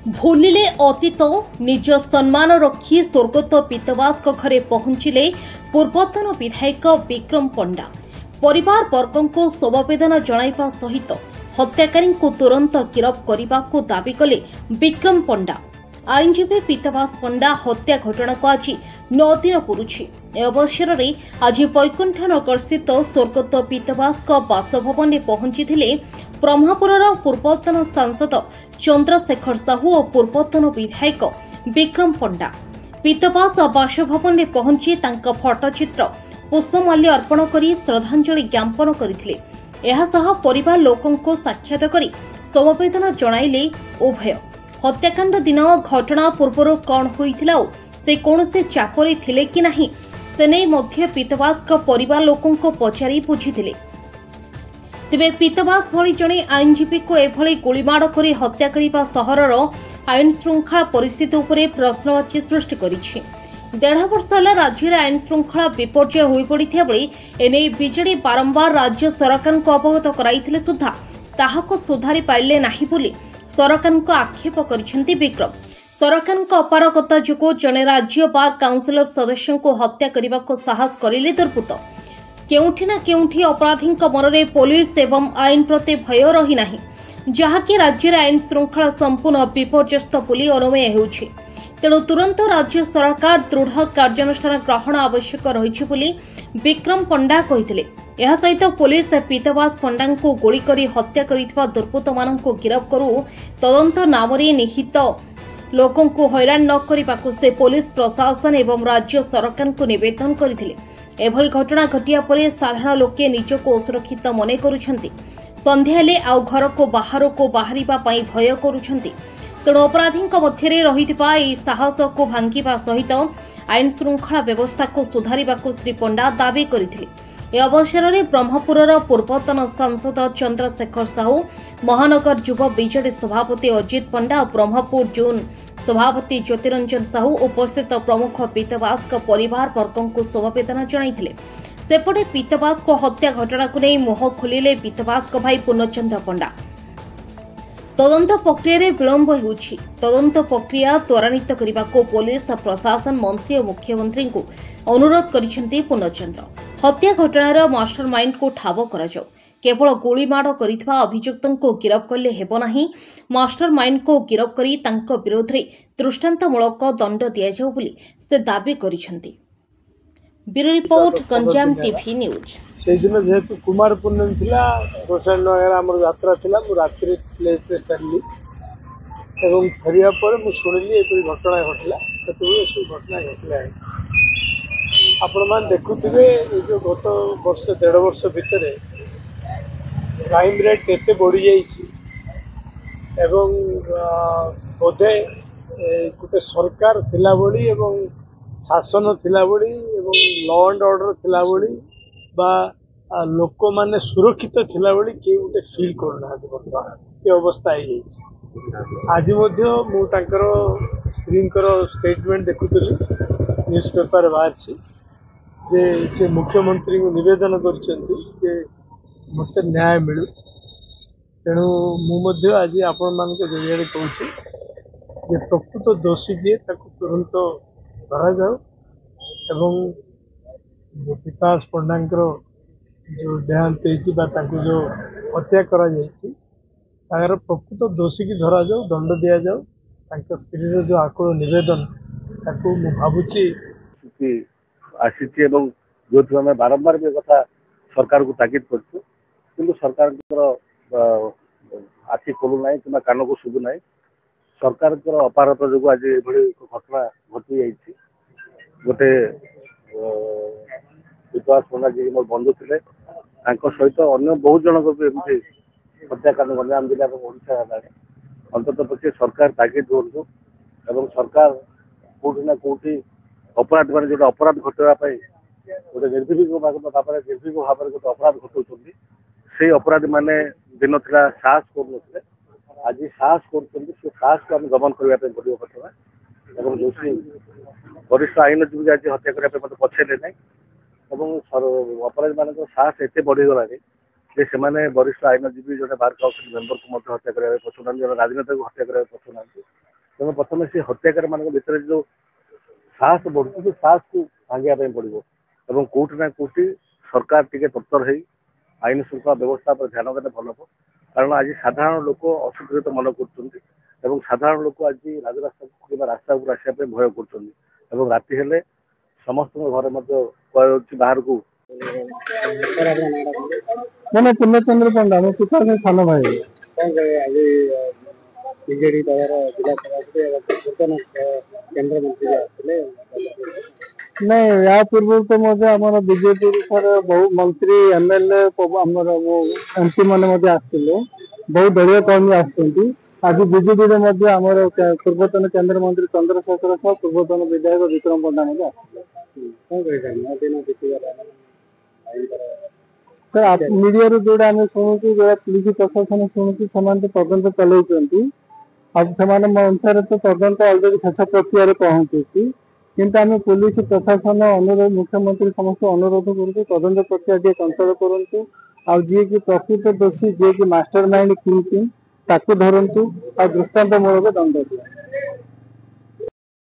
भूलिले अतीत निज सम्मान रखी स्वर्गत पीतवास घरे पहुंचिले पूर्वतन विधायक विक्रम पंडा। परिवार वर्गों को शोभवेदना जणाइबा सहित हत्याकारी को तुरंत गिरफ करने को दाबी कले विक्रम पंडा। आईनजीवी पीतवास पंडा हत्या घटना को आज 9 दिन पुरुछि। अवसर में आज बैकुंठ नगर स्थित स्वर्गत पीतवास बासभवन में पहुंची ब्रह्मपुर पूर्वतन सांसद चंद्रशेखर साहू और पूर्वतन विधायक विक्रम पंडा। पीतवास बासभवन में पहुंची फटोचित्र पुष्पमाल्य अर्पण कर श्रद्धांजलि ज्ञापन करथिले। एहासह परिवार लोकों को साक्षात करी समवेदना जणाइले उभय। हत्याकांड दिन घटना पूर्व कौन होइथिला से कौनसे चापरे थिले कि नहीं से नहीं मध्य पीतवास परिवार लोकों को पचारि बुझिथिले। तेबे पीतवास भली जणे आईनजीवी को एभली गोलीमाड़ करी हत्या करिबा सहरर आईन श्रृंखला परिस्थिति उपरे प्रश्नवाची सृष्टि करिछि। 1.5 वर्ष होला राज्य आईन श्रृंखला विपर्जय होई पड़िथिया बेले एने बीजेडी बारंबार राज्य सरकार को अवगत कराइथिले सुद्धा ताहाको सुधारी पाइले नाही बोली सरकार को आक्षेप करिसेंती विक्रम। सरकार को अपारगता जुगु जने राज्य बार काउंसिलर सदस्यों को हत्या करने को साहस करिले दुर्बृत्त। केउठी ना केउठी अपराधी मनरे पुलिस एवं आईन प्रति भय रही नाही, जहाँकि राज्य आईन श्रृंखला संपूर्ण विपर्यस्त बोली अनुमेय हेउछि। तेणु तुरंत राज्य सरकार दृढ़ कार्यानुष्ठान ग्रहण आवश्यक रही बोली विक्रम पंडा कहिथिले। यह सहित पुलिस पीतवास पंडा को गोली करी हत्या करिथिबा दुर्बृत्त माननको गिरफ करू तदंत नामरे निहित लोकों को हैरान न करने से पुलिस प्रशासन एवं राज्य सरकार को निवेदन करथिले। एभली घटना घटिया परे साधारण लोके निजको असुरक्षित मने करुछंती। संध्या हेले आउ घर को बाहरिबा पई भय करुछंती। तेणु अपराधी मध्य रहिथिबा एई साहस को भांगिबा सहित आईन श्रृंखला व्यवस्था को सुधारिबाकू श्री पंडा दाबी करथिले। ए अवसर में ब्रह्मपुर पूर्वतन सांसद चंद्रशेखर साहू, महानगर युवा बीजेडी सभापति अजित पंडा, ब्रह्मपुर जोन सभापति ज्योतिरंजन साहू उपस्थित प्रमुख पीतवास परिवार वर्गों को शोभवेदना जणाइथिले। सेपटे पीतवास को हत्या घटना को नहीं मुह खोलिले पीतवास भाई पूर्णचंद्र पंडा। तदंत प्रक्रिया विलंब होउछि। तदंत प्रक्रिया त्वरान्वित करने को पुलिस प्रशासन मंत्री और मुख्यमंत्री को अनुरोध करिसेंती पूर्णचंद्र। हत्या घटनार मास्टरमाइंड को ठाब करा जाऊ। केवल गोलीमाड़ करिथिबा अभियुक्तों को गिरफ करले हेबो नाही, मास्टरमाइंड को गिरफ करी तांको विरोध रे दृष्टांतमूलक दंड दिया जाऊ बोली से दाबी करिसेंती। Bureau report Ganjam TV news. से दिन जेहेतु कुमार पूर्णिमा थिला रोशन नगर हमर यात्रा थिला मु रात्रि प्लेस रे चलली एवं फरिया पर मु सुनिली एई घटना घटला सेतु से घटना घटला। आपण मान देखुथिबे ए जो गत वर्ष 1.5 वर्ष भितरे क्राइम रेट एते बढ़ी जाइछि एवं बोधे गोटे सरकार थिला बड़ी एवं शासन थिला बड़ी एवं लॉ एंड ऑर्डर थिला बड़ी बा लोक माने सुरक्षित थिला बड़ी के गोटे फील करना ये अवस्था है। आज मध्य मु तांकर स्त्रींकर स्टेटमेंट देखुतली न्यूज पेपर बाहर जे से मुख्यमंत्री को निवेदन कर मत न्याय मिलू। तेणु मुझे आज आपण मान जरिए कहूँ प्रकृत दोषी जी तुरंत धरा जाऊ एवं पीतवास पंडा जो देहांत जो हत्या करा प्रकृत दोषी की धरा जाऊ, दंड दि जाऊ। स्त्री जो आकुल निवेदन ताकू मु भावुची आसी जो आम बारंबार भी कथा सरकार को ताकीद कर सरकार आखि खोलू ना कि कान को शुभु ना। सरकार अपारता जो आज घटना घटी जाइए। गोटे पीतवास पंडा जी मोर बंधु थे सहित अन्य बहुत जन को भी हत्याकांड गंजाम जिला ओडिशा अंतत पक्षे सरकार ताकीद करूँ एवं सरकार कौटी ना कौटी अपराध मान जो अपराध घटापी गोटे निर्भीक निर्भीक भाव में गोटे अपराध घटाऊँ से अपराधी माने दिन था साहस कर आज साहस कर साहस को आम दमन करने पड़ो घटना एवं जो वरिष्ठ आईनजीवी आज हत्या करने मत पछेले ना अपराधी मान साहस एत बढ़ीगला से वरिष्ठ आईनजीवी जो बार काउंसिल मेंबर को हत्या करने पछुना, राजनेता को हत्या करने पछुना। तेणु प्रथम से हत्याकारी मान भर जो साहस बढ़ुଛି से साहस को भांगा पड़ो और कौटि ना कौटि सरकार टिके तत्पर है आईन श्रृंखला व्यवस्था पर ध्यान देने भल हम कारण आज साधारण लोक असुरक्षित मन कर साधारण लोक आज राजरास्ता कि रास्ता उपर आसपा भय कर राति हेले समस्त घर बाहर को मैंने पूर्णचंद्र पंडा मैं पिता में सानो भाई बीजेडी दल जिला सभापति केंद्र मंत्री नहीं या पूर्व तो मजे आम बीजेपी बहु मंत्री एमएलए एमपी मैंने आसते बहुत दलीय कर्मी आसुँच आज बीजेपी पूर्वतन केंद्र मंत्री चंद्रशेखर सह पूर्वतन विधायक विक्रम पंडा सर मीडिया जोड़ा आम शुणुचु जो पुलिस प्रशासन शुणुचु से तदंत चलाउछंती अब से अनुसार तो तदंत अलरेडी शेष प्रक्रिया पहुंचुची किंतु आम पुलिस प्रशासन अनुरोध मुख्यमंत्री समस्त अनुरोध करूँ तदंत प्रक्रिया टे चंचल करूँ आ जी की प्रकृत दोषी जी की मास्टर माइंड किंग ताकू धरतु आ दृष्टांतमूलक दंड दिया।